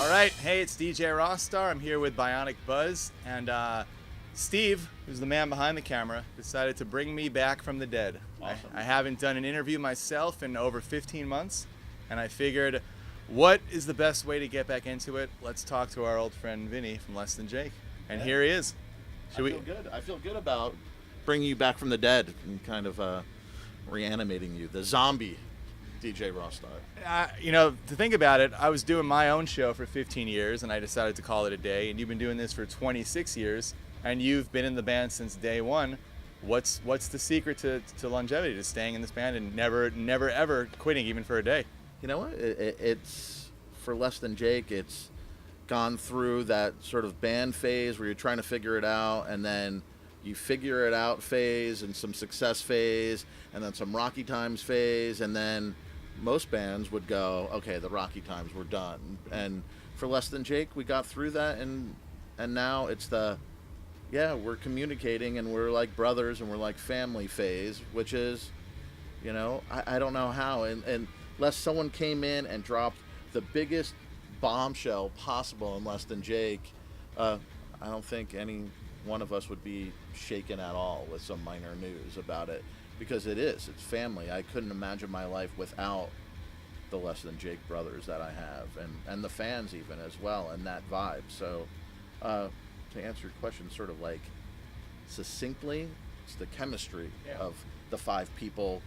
All right, hey, it's DJ Rossstar. I'm here with Bionic Buzz, and Steve, who's the man behind the camera, decided to bring me back from the dead. Awesome. I haven't done an interview myself in over 15 months, and I figured, what is the best way to get back into it? Let's talk to our old friend Vinnie from Less Than Jake, and here he is. I feel good about bringing you back from the dead and kind of reanimating you, the zombie DJ Rossstar. You know, to think about it, I was doing my own show for 15 years, and I decided to call it a day, and you've been doing this for 26 years, and you've been in the band since day one. What's the secret to longevity, to staying in this band and never ever quitting even for a day? You know what? It's for Less Than Jake. It's gone through that sort of band phase where you're trying to figure it out, and then you figure it out phase, and some success phase, and then some rocky times phase, and then most bands would go, okay, the rocky times, we're done. And for Less Than Jake, we got through that, and now it's we're communicating, and we're like brothers, and we're like family phase, which is, you know, I don't know how, and unless someone came in and dropped the biggest bombshell possible in Less Than Jake, I don't think any one of us would be shaken at all with some minor news about it, because it's family. I couldn't imagine my life without the Less Than Jake brothers that I have, and the fans even as well, and that vibe. So to answer your question sort of like succinctly, it's the chemistry of the 5 people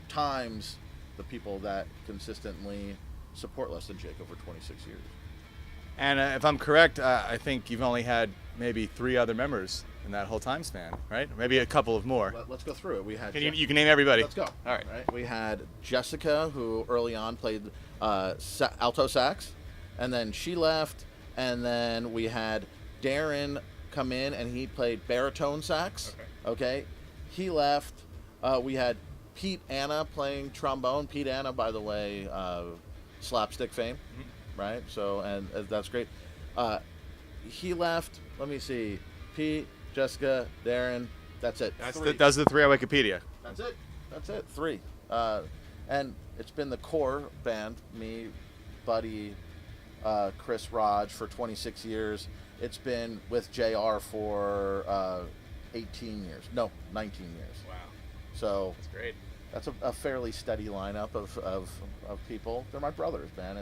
times the people that consistently support Less Than Jake over 26 years. And if I'm correct, I think you've only had maybe 3 other members in that whole time span, right? Maybe a couple of more. Let's go through it. We had. You can name everybody. Let's go. All right. We had Jessica, who early on played alto sax, and then she left. And then we had Darren come in, and he played baritone sax. Okay. He left. We had Pete Anna playing trombone. Pete Anna, by the way, slapstick fame. Mm-hmm. Right, so, and that's great. He left. Let me see. Pete, Jessica, Darren. That's it. That's the 3 on Wikipedia. That's it. 3. And it's been the core band. Me, Buddy, Chris, Raj for 26 years. It's been with JR for 18 years. No, 19 years. Wow. So that's great. That's a fairly steady lineup of people. They're my brothers, man,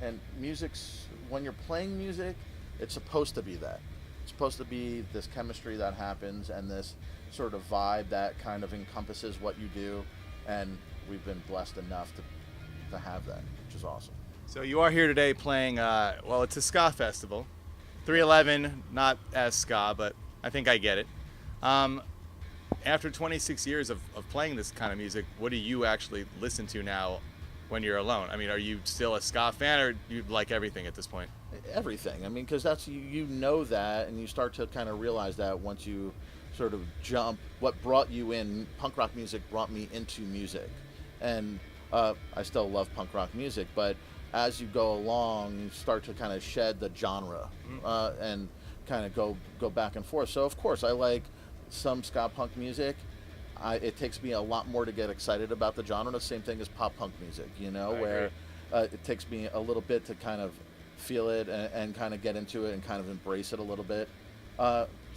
and music's, when you're playing music, it's supposed to be that. It's supposed to be this chemistry that happens, and this sort of vibe that kind of encompasses what you do, and we've been blessed enough to have that, which is awesome. So you are here today playing, well, it's a ska festival. 311, not as ska, but I think I get it. After 26 years of playing this kind of music, what do you actually listen to now when you're alone? I mean, are you still a ska fan, or do you like everything at this point? Everything. I mean, because that's, you know that, and you start to kind of realize that once you sort of jump. What brought you in, punk rock music brought me into music. And I still love punk rock music, but as you go along, you start to kind of shed the genre and kind of go back and forth. So, of course, I like some ska punk music. It takes me a lot more to get excited about the genre. The same thing as pop punk music, you know, where it takes me a little bit to kind of feel it and kind of get into it and kind of embrace it a little bit.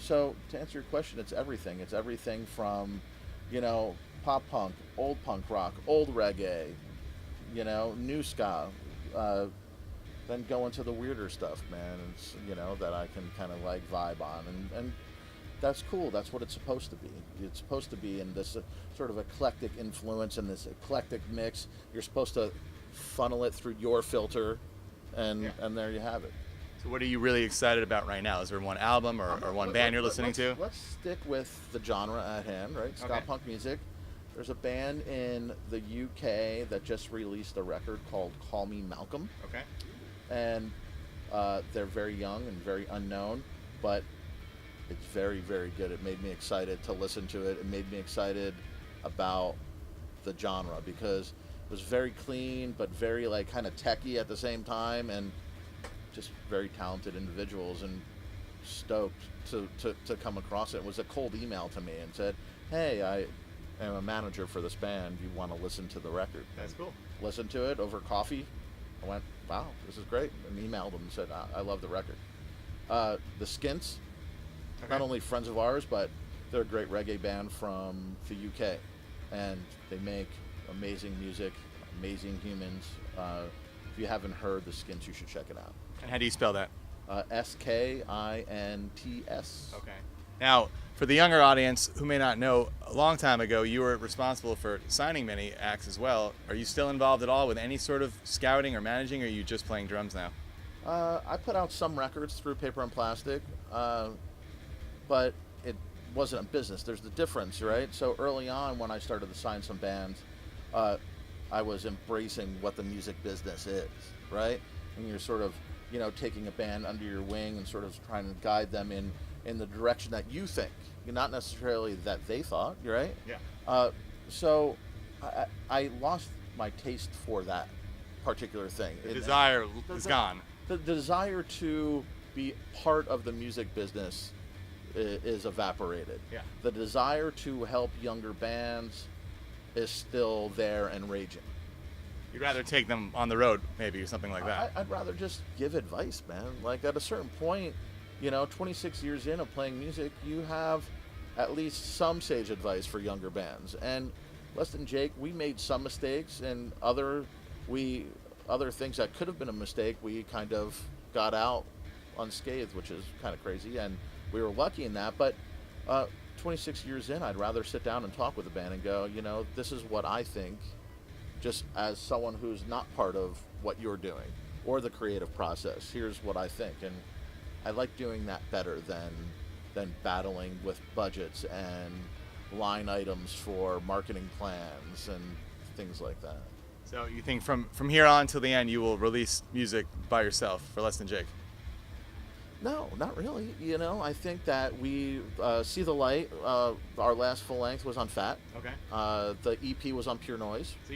So to answer your question, it's everything. It's everything from, you know, pop punk, old punk rock, old reggae, you know, new ska, then go into the weirder stuff, man, and, you know, that I can kind of like vibe on. And that's cool. That's what it's supposed to be. It's supposed to be in this sort of eclectic influence and this eclectic mix. You're supposed to funnel it through your filter, and there you have it. So what are you really excited about right now? Is there one album or one band you're listening to? Let's stick with the genre at hand, right? Ska punk music. There's a band in the UK that just released a record called Call Me Malcolm. Okay. And they're very young and very unknown, but it's very, very good. It made me excited to listen to it. It made me excited about the genre because it was very clean, but very like kind of techie at the same time, and just very talented individuals, and stoked to come across it. It was a cold email to me and said, hey, I am a manager for this band. You want to listen to the record? That's cool. Listen to it over coffee, I went, wow, this is great, and emailed them and said, I love the record. The Skints, not only friends of ours, but they're a great reggae band from the UK, and they make amazing music, amazing humans. If you haven't heard the Skints, you should check it out. And how do you spell that? Skints. Okay. Now, for the younger audience who may not know, a long time ago you were responsible for signing many acts as well. Are you still involved at all with any sort of scouting or managing, or are you just playing drums now? I put out some records through Paper and Plastic, but it wasn't a business. There's the difference, right? So early on when I started to sign some bands, I was embracing what the music business is, right? And you're sort of, taking a band under your wing and sort of trying to guide them in the direction that you think, not necessarily that they thought, right? Yeah. So I lost my taste for that particular thing. The desire is gone. The desire to be part of the music business is evaporated. Yeah. The desire to help younger bands is still there and raging. You'd rather take them on the road, maybe, or something like that. I'd rather just give advice, man. Like, at a certain point, 26 years in of playing music, you have at least some sage advice for younger bands. And Less Than Jake, we made some mistakes, and other things that could have been a mistake, we kind of got out unscathed, which is kind of crazy, and we were lucky in that. But 26 years in, I'd rather sit down and talk with the band and go, this is what I think, just as someone who's not part of what you're doing or the creative process. Here's what I think, and I like doing that better than battling with budgets and line items for marketing plans and things like that. So you think from here on till the end you will release music by yourself for Less Than Jake? No, not really. I think that we See the Light. Our last full length was on Fat. Okay. The EP was on Pure Noise. So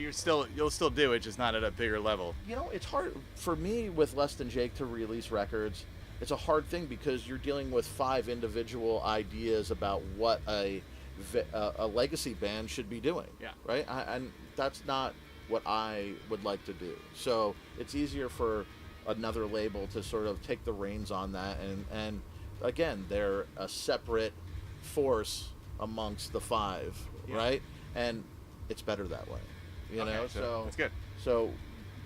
you'll still do it, just not at a bigger level. It's hard for me with Less Than Jake to release records. It's a hard thing because you're dealing with 5 individual ideas about what a legacy band should be doing. Yeah. Right. And that's not what I would like to do. So it's easier for another label to sort of take the reins on that, and again, they're a separate force amongst the 5, yeah. Right? And it's better that way, So that's good. So,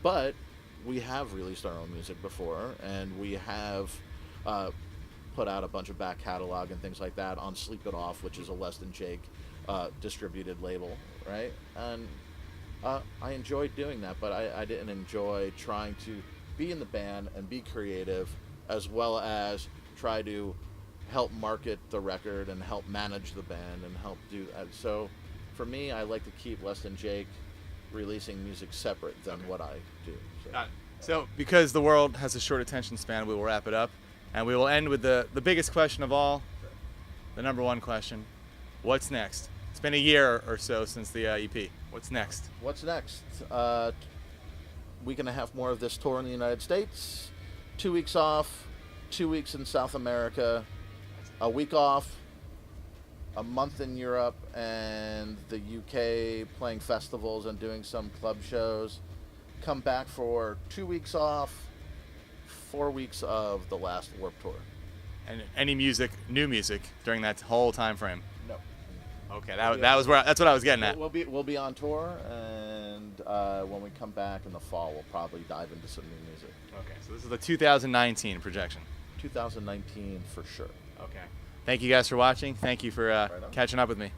but we have released our own music before, and we have put out a bunch of back catalog and things like that on Sleep It Off, which is a Less Than Jake distributed label, right? And I enjoyed doing that, but I didn't enjoy trying to be in the band and be creative, as well as try to help market the record and help manage the band and help do that. So for me, I like to keep Less Than Jake releasing music separate than what I do. So because the world has a short attention span, we will wrap it up, and we will end with the biggest question of all, the number one question: what's next? It's been a year or so since the EP. What's next? What's next? Week and a half more of this tour in the United States, 2 weeks off, 2 weeks in South America, a week off, a month in Europe and the UK, playing festivals and doing some club shows. Come back for 2 weeks off, 4 weeks of the last Warped Tour. And any new music during that whole time frame? No. Okay, that's what I was getting at. We'll be on tour, and when we come back in the fall, we'll probably dive into some new music. Okay, so this is the 2019 projection. 2019 for sure. Okay. Thank you guys for watching. Thank you for catching up with me.